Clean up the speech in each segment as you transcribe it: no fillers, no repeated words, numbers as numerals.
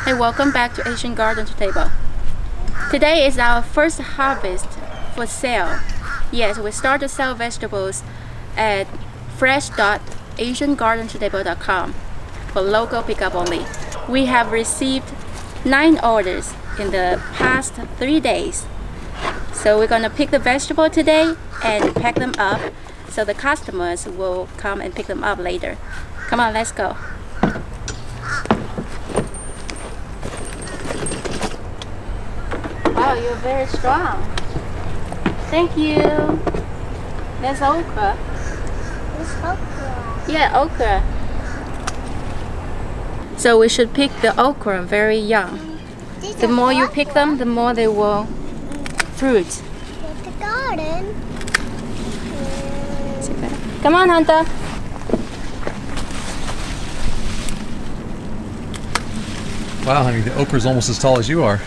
Hey, welcome back to Asian Garden to Table. Today is our first harvest for sale. Yes, we start to sell vegetables at fresh.asiangardentotable.com for local pickup only. We have received 9 orders in the past 3 days. So we're gonna pick the vegetable today and pack them up so the customers will come and pick them up later. Come on, let's go. Wow, you're very strong. Thank you. That's okra. It's okra. Yeah, okra. So we should pick the okra very young. The more you pick them, the more they will fruit. Get the garden. Come on, Hunter. Wow, honey, the okra's almost as tall as you are.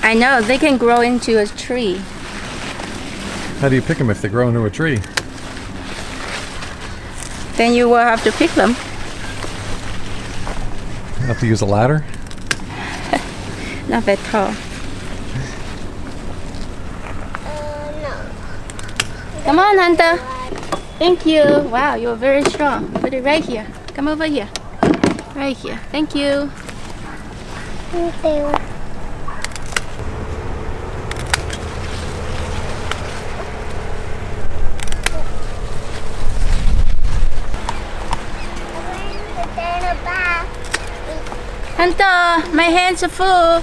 I know, they can grow into a tree. How do you pick them if they grow into a tree? Then you will have to pick them. You have to use a ladder? Not that tall. No. Come on, Hunter. Thank you. Wow, you're very strong. Put it right here. Come over here. Right here. Thank you. Thank you. Hunter, my hands are full.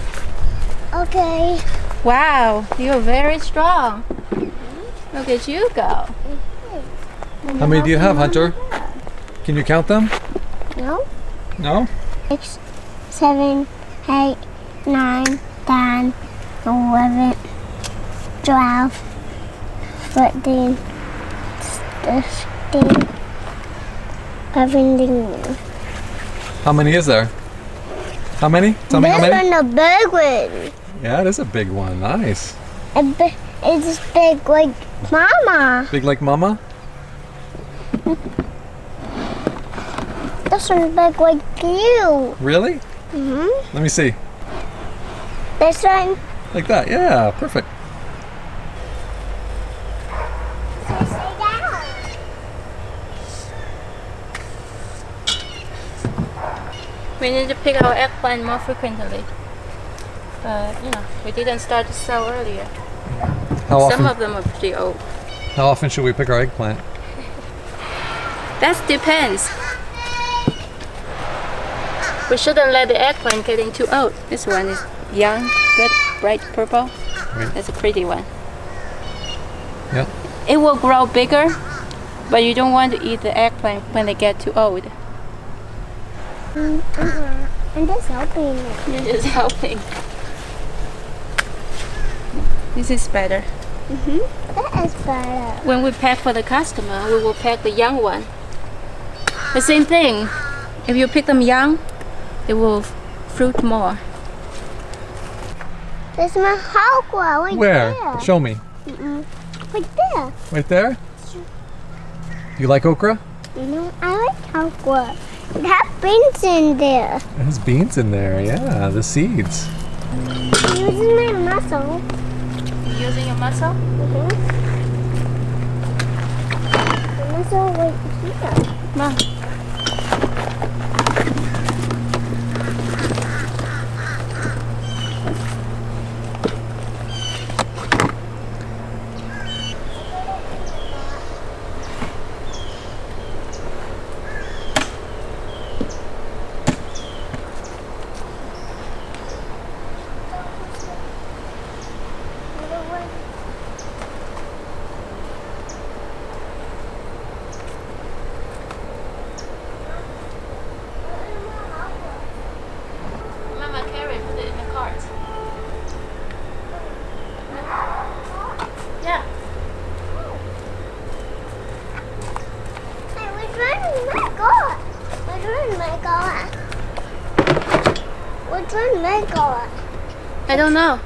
Okay. Wow, you're very strong. Look at you go. How many do you have, Hunter? Can you count them? No. No? 6, 7, 8, 9, 10, 11, 12, 13, 16, 17. How many is there? How many? Tell me how This many? one a big one. Yeah, it is a big one. Nice. It's big like Mama. Big like Mama? This one's big like you. Really? Mm-hmm. Let me see. This one. Like that. Yeah, perfect. Stay down. We need to pick our eggplant more frequently. We didn't start to sell earlier. How Some often? of them are pretty old. How often should we pick our eggplant? That depends. We shouldn't let the eggplant get too old. This one is young, good, bright purple. Right. That's a pretty one. Yeah. It will grow bigger, but you don't want to eat the eggplant when they get too old. I'm just helping you. You're just helping. This is better. That is better. When we pack for the customer, we will pack the young one. The same thing. If you pick them young, they will fruit more. There's my okra right Where? there. Show me. Right there. Right there? You like okra? I like okra. It has beans in there. There's beans in there. Yeah, the seeds. I'm using my muscle. You using your muscle? The muscle right here. Come on. Mama, carry, put it in the cart. Yeah. Hey, which one my God? Which one my God? Which one my God? I don't know.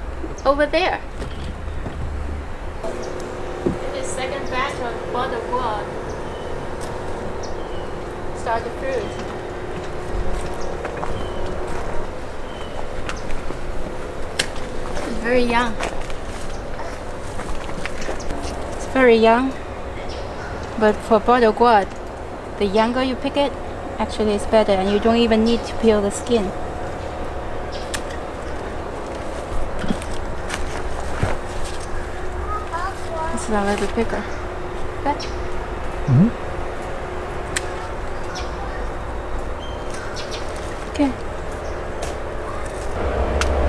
Over there. It is second batch of bottle gourd. Start the fruit. very young. It's very young, but for bottle gourd, the younger you pick it, actually it's better, and you don't even need to peel the skin. This is a little bigger. Okay? Mm-hmm. Okay.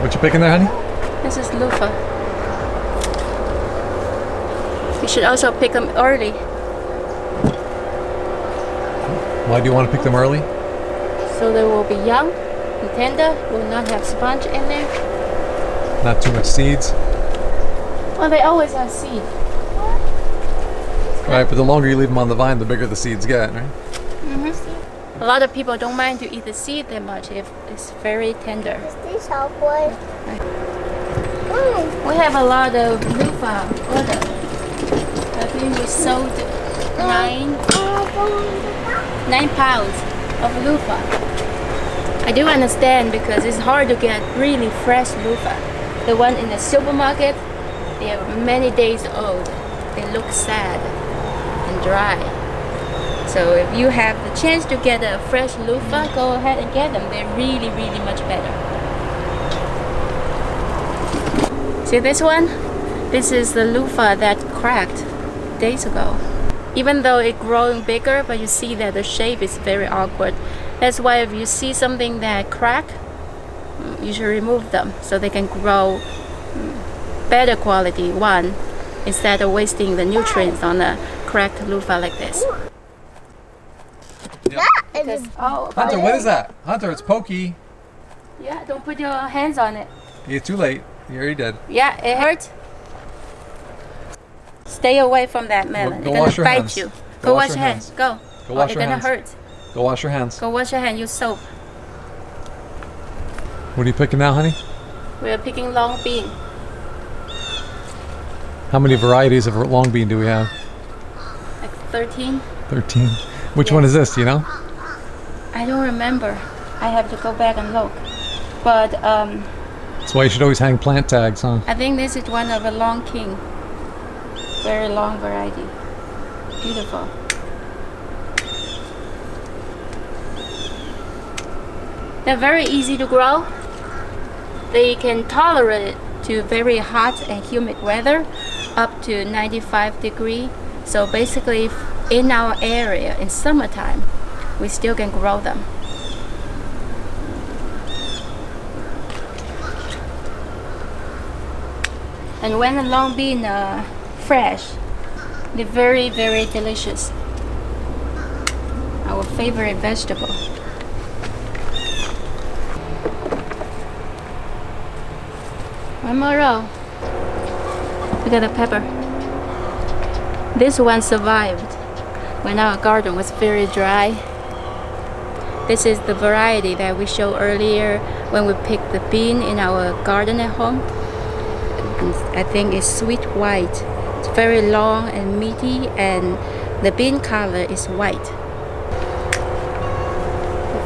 What you picking there, honey? This is loofah. You should also pick them early. Why do you want to pick them early? So they will be young and tender, will not have sponge in there. Not too much seeds. Well, they always have seed. Right, but the longer you leave them on the vine, the bigger the seeds get, right? A lot of people don't mind to eat the seed that much if it's very tender. We have a lot of loofah order. I think we sold 9 pounds of loofah. I do understand because it's hard to get really fresh loofah. The one in the supermarket, they are many days old. They look sad and dry. So if you have the chance to get a fresh loofah, go ahead and get them. They're really, really much better. See this one? This is the loofah that cracked days ago. Even though it's growing bigger, but you see that the shape is very awkward. That's why if you see something that crack, you should remove them so they can grow better quality one instead of wasting the nutrients on a cracked loofah like this. Because, Hunter, what is that? Hunter, it's pokey. Yeah, don't put your hands on it. You're too late. You already did. Yeah, it hurts. Stay away from that melon. Go It's wash gonna your bite hands. you. Go Go wash wash your your hands. Go. Go wash It's your gonna hands. hurt. Go wash your hands. Go wash your hands. Use soap. What are you picking now, honey? We are picking long bean. How many varieties of long bean do we have? Like 13. 13. Which Yeah. one is this, do you know? I don't remember. I have to go back and look. But That's why you should always hang plant tags, huh? I think this is one of a long king. Very long variety. Beautiful. They're very easy to grow. They can tolerate to very hot and humid weather, up to 95 degrees. So basically, in our area in summertime, we still can grow them. And when the long bean are fresh, they're very, very delicious. Our favorite vegetable. One more row. Look at the pepper. This one survived when our garden was very dry. This is the variety that we showed earlier when we picked the bean in our garden at home. I think it's sweet white. It's very long and meaty, and the bean color is white.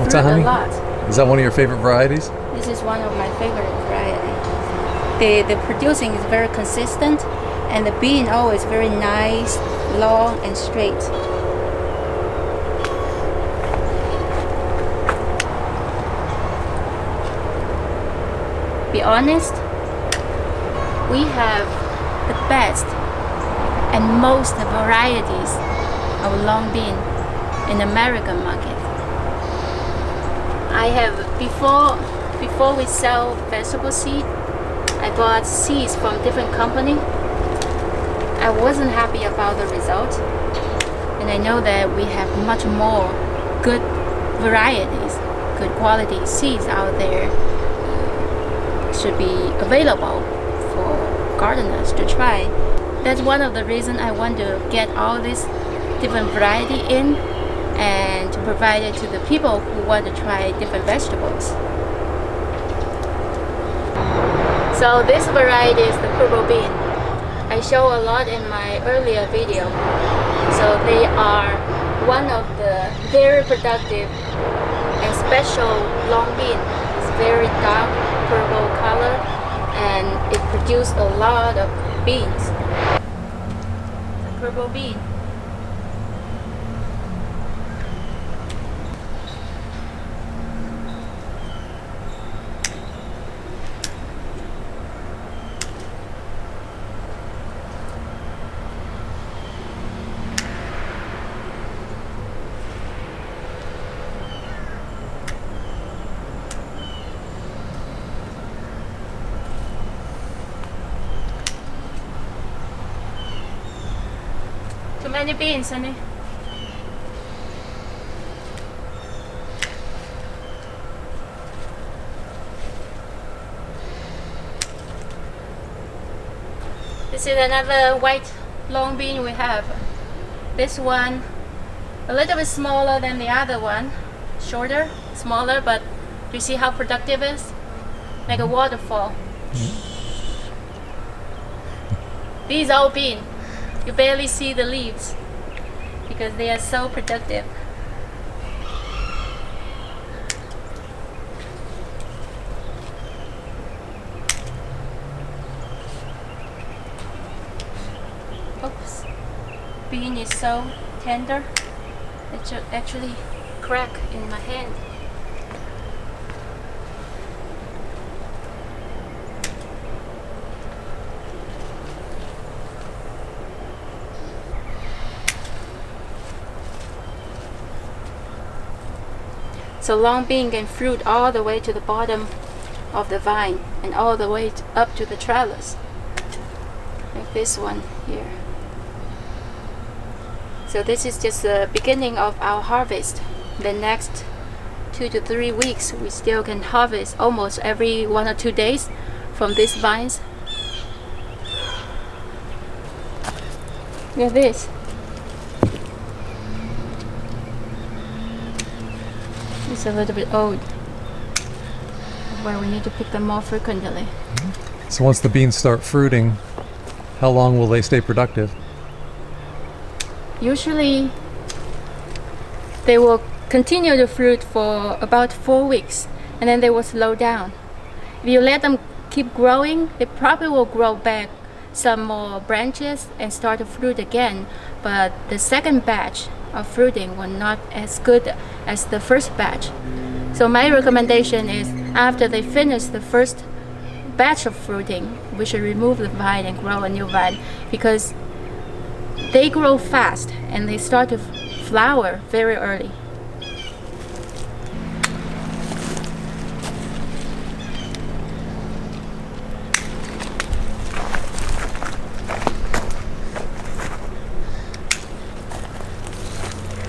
What's that, honey? A lot. Is that one of your favorite varieties? This is one of my favorite varieties. The producing is very consistent, and the bean always very nice, long and straight. Be honest, we have the best and most varieties of long bean in American market. I have before we sell vegetable seed, I bought seeds from different company. I wasn't happy about the result, and I know that we have much more good varieties, good quality seeds out there should be available for gardeners to try. That's one of the reasons I want to get all this different variety in and to provide it to the people who want to try different vegetables. So this variety is the purple bean. I show a lot in my earlier video. So they are one of the very productive and special long bean. It's very dark purple color and it produced a lot of beans. The purple bean. Too many beans, honey. This is another white long bean we have. This one a little bit smaller than the other one, shorter, smaller, but do you see how productive it is? Like a waterfall. These are all bean. You barely see the leaves because they are so productive. Oops. Bean is so tender. It should actually crack in my hand. So long bean can fruit all the way to the bottom of the vine and all the way up to the trellis, like this one here. So this is just the beginning of our harvest. The next 2 to 3 weeks we still can harvest almost every 1 or 2 days from these vines. Look at this. It's a little bit old. That's why we need to pick them more frequently. So once the beans start fruiting, how long will they stay productive? Usually they will continue to fruit for about 4 weeks and then they will slow down. If you let them keep growing, they probably will grow back some more branches and start to fruit again, but the second batch of fruiting were not as good as the first batch. So my recommendation is after they finish the first batch of fruiting, we should remove the vine and grow a new vine because they grow fast and they start to flower very early.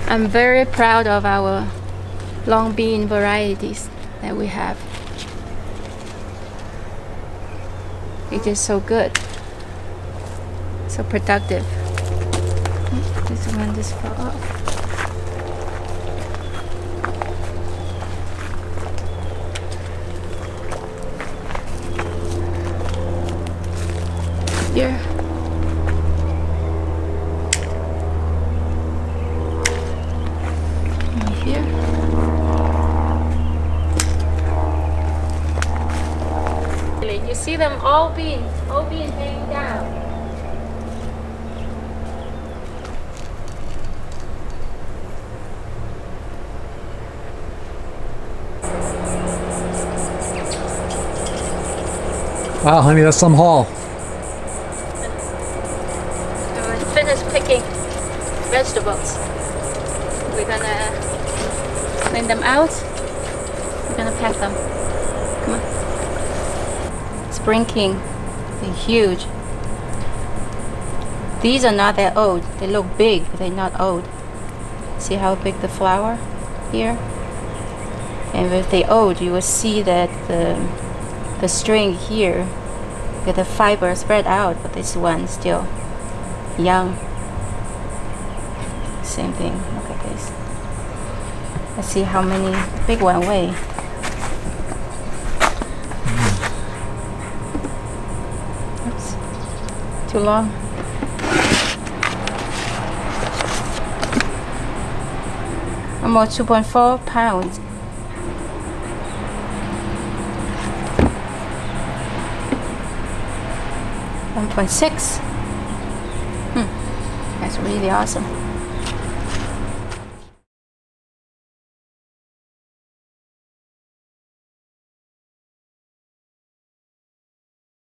I'm very proud of our long bean varieties that we have. It is so good, so productive. This one just fell off. Here. Here. You see them all being hanging down. Wow, honey, that's some haul. We're finished picking vegetables. We're gonna clean them out. We're gonna pack them. Come on. Spring King, they're huge. These are not that old. They look big, but they're not old. See how big the flower here? And if they're old, you will see that the string here, get the fiber spread out, but this one still young. Same thing. Look at this. Let's see how many big one weigh. Oops. Too long. Almost 2.4 pounds. 1.6. That's really awesome.